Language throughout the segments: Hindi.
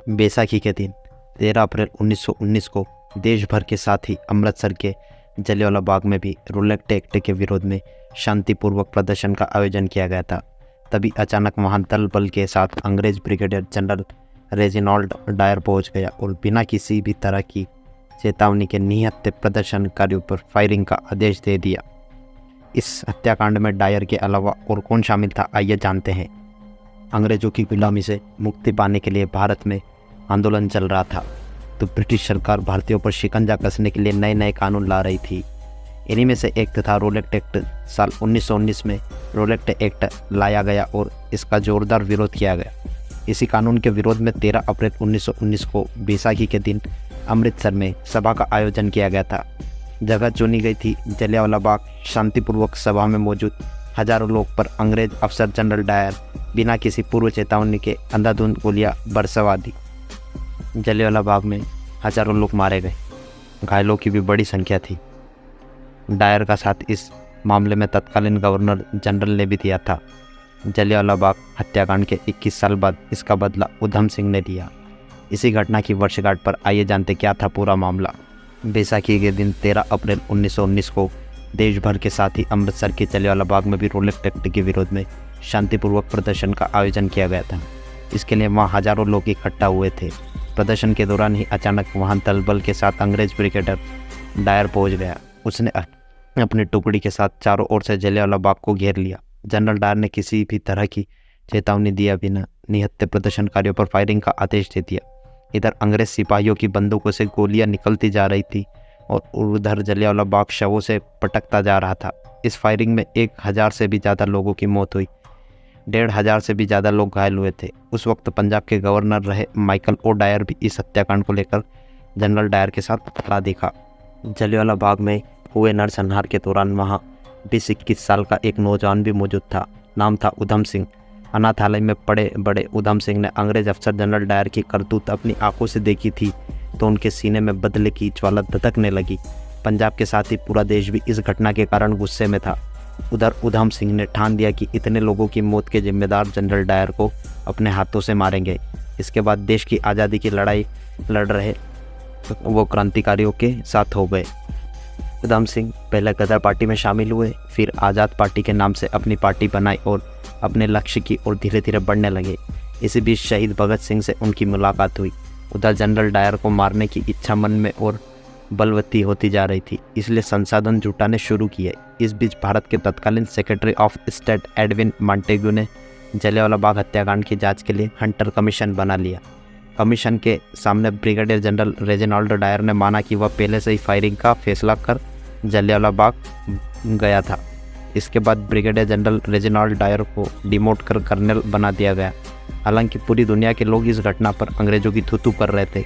बैसाखी के दिन 13 अप्रैल 1919 को देश भर के साथ ही अमृतसर के जलियांवाला बाग में भी रोलेक्ट एक्ट के विरोध में शांतिपूर्वक प्रदर्शन का आयोजन किया गया था। तभी अचानक वहां दल बल के साथ अंग्रेज ब्रिगेडियर जनरल रेजिनाल्ड डायर पहुंच गया और बिना किसी भी तरह की चेतावनी के निहत्थे प्रदर्शनकारियों पर फायरिंग का आदेश दे दिया। इस हत्याकांड में डायर के अलावा और कौन शामिल था, आइए जानते हैं। अंग्रेजों की गुलामी से मुक्ति पाने के लिए भारत में आंदोलन चल रहा था, तो ब्रिटिश सरकार भारतीयों पर शिकंजा कसने के लिए नए नए कानून ला रही थी। इन्हीं में से एक था रोलेक्ट एक्ट। साल 1919 में रोलेक्ट एक्ट लाया गया और इसका जोरदार विरोध किया गया। इसी कानून के विरोध में 13 अप्रैल 1919 को बैसाखी के दिन अमृतसर में सभा का आयोजन किया गया था। जगह चुनी गई थी जलियांवाला बाग। शांतिपूर्वक सभा में मौजूद हजारों लोग पर अंग्रेज अफसर जनरल डायर बिना किसी पूर्व चेतावनी के अंधाधुंध गोलियां बरसवा दी। जलियांवाला बाग में हजारों लोग मारे गए, घायलों की भी बड़ी संख्या थी। डायर का साथ इस मामले में तत्कालीन गवर्नर जनरल ने भी दिया था। जलियांवाला बाग हत्याकांड के 21 साल बाद इसका बदला उधम सिंह ने लिया। इसी घटना की वर्षगांठ पर आइए जानते क्या था पूरा मामला। बैसाखी के दिन 13 अप्रैल 1919 को देश भर के साथ ही अमृतसर के जलियांवाला बाग में भी रोलेक्ट एक्ट के विरोध में शांतिपूर्वक प्रदर्शन का आयोजन किया गया था। इसके लिए वहां हजारों लोग इकट्ठा हुए थे। प्रदर्शन के दौरान ही अचानक वहां दल बल के साथ अंग्रेज ब्रिगेडियर डायर पहुंच गया। उसने अपनी टुकड़ी के साथ चारों ओर से जलियांवाला बाग को घेर लिया। जनरल डायर ने किसी भी तरह की चेतावनी दिए बिना निहत्थे प्रदर्शनकारियों पर फायरिंग का आदेश दे दिया। इधर अंग्रेज सिपाहियों की बंदूकों से गोलियां निकलती जा रही थी और उधर जलियांवाला बाग शवों से पटकता जा रहा था। इस फायरिंग में 1000 से भी ज़्यादा लोगों की मौत हुई, 1500 से भी ज़्यादा लोग घायल हुए थे। उस वक्त पंजाब के गवर्नर रहे माइकल ओ डायर भी इस हत्याकांड को लेकर जनरल डायर के साथ खड़ा दिखा। जलियांवाला बाग में हुए नरसंहार के दौरान वहाँ 20-21 साल का एक नौजवान भी मौजूद था। नाम था उधम सिंह। अनाथालय में पड़े बड़े उधम सिंह ने अंग्रेज अफसर जनरल डायर की करतूत अपनी आंखों से देखी थी तो उनके सीने में बदले की ज्वाला धधकने लगी। पंजाब के साथ ही पूरा देश भी इस घटना के कारण गुस्से में था। उधर उधम सिंह ने ठान दिया कि इतने लोगों की मौत के जिम्मेदार जनरल डायर को अपने हाथों से मारेंगे। इसके बाद देश की आज़ादी की लड़ाई लड़ रहे वो क्रांतिकारियों के साथ हो गए। उधम सिंह पहले गदर पार्टी में शामिल हुए, फिर आज़ाद पार्टी के नाम से अपनी पार्टी बनाई और अपने लक्ष्य की ओर धीरे धीरे बढ़ने लगे। इसी बीच शहीद भगत सिंह से उनकी मुलाकात हुई। उधर जनरल डायर को मारने की इच्छा मन में और बलवती होती जा रही थी, इसलिए संसाधन जुटाने शुरू किए। इस बीच भारत के तत्कालीन secretary of state Edwin Montagu ने जलियांवाला बाग हत्याकांड की जांच के लिए हंटर कमीशन बना लिया। कमीशन के सामने ब्रिगेडियर जनरल रेजिनाल्ड डायर ने माना कि वह पहले से ही फायरिंग का फैसला कर जलियांवाला बाग गया था। इसके बाद ब्रिगेडियर जनरल रेजिनाल्ड डायर को डिमोट कर कर्नल बना दिया गया। हालांकि पूरी दुनिया के लोग इस घटना पर अंग्रेजों की थू-थू कर रहे थे।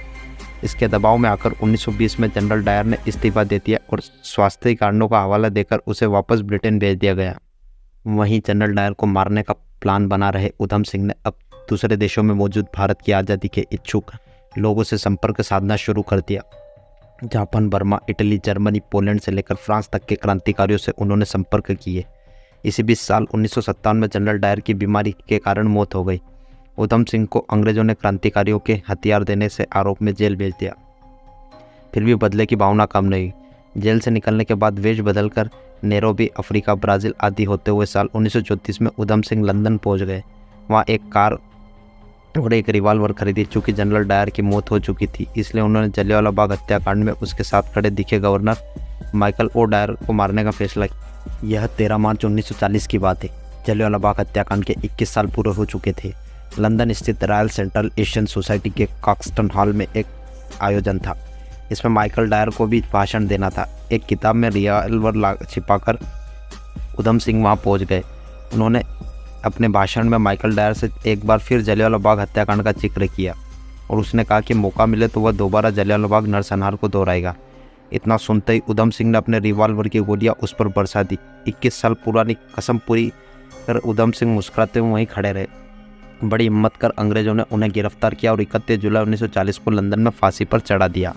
इसके दबाव में आकर 1920 में जनरल डायर ने इस्तीफा दे दिया और स्वास्थ्य कारणों का हवाला देकर उसे वापस ब्रिटेन भेज दिया गया। वहीं जनरल डायर को मारने का प्लान बना रहे उधम सिंह ने अब दूसरे देशों में मौजूद भारत की आज़ादी के इच्छुक लोगों से संपर्क साधना शुरू कर दिया। Japan, Burma, Italy, Germany, Poland से लेकर फ्रांस तक के क्रांतिकारियों से उन्होंने संपर्क किए। इसी बीच साल 1957 में जनरल डायर की बीमारी के कारण मौत हो गई। उधम सिंह को अंग्रेजों ने क्रांतिकारियों के हथियार देने से आरोप में जेल भेज दिया। फिर भी बदले की भावना कम नहीं। जेल से निकलने के बाद वेश बदलकर नैरोबी, अफ्रीका, ब्राज़ील आदि होते हुए साल 1934 में उधम सिंह लंदन पहुंच गए। वहाँ एक कार और एक रिवॉल्वर खरीदी। चूँकि जनरल डायर की मौत हो चुकी थी, इसलिए उन्होंने जलियांवाला बाग हत्याकांड में उसके साथ खड़े दिखे गवर्नर माइकल ओ डायर को मारने का फैसला किया। यह 13 मार्च 1940 की बात है। जलियांवाला बाग हत्याकांड के 21 साल पूरे हो चुके थे। लंदन स्थित रॉयल सेंट्रल एशियन सोसाइटी के कॉक्सटन हॉल में एक आयोजन था। इसमें माइकल डायर को भी भाषण देना था। एक किताब में रिवॉल्वर छिपाकर उधम सिंह वहाँ पहुँच गए। उन्होंने अपने भाषण में माइकल डायर से एक बार फिर जलियांवाला बाग हत्याकांड का जिक्र किया और उसने कहा कि मौका मिले तो वह दोबारा जलियांवाला बाग नरसंहार को दोहराएगा। इतना सुनते ही उधम सिंह ने अपने रिवॉल्वर की गोलियां उस पर बरसा दी। 21 साल पुरानी कसम पूरी कर उधम सिंह मुस्कुराते हुए वहीं खड़े रहे। बड़ी हिम्मत कर अंग्रेजों ने उन्हें गिरफ्तार किया और 31 जुलाई 1940 को लंदन में फांसी पर चढ़ा दिया।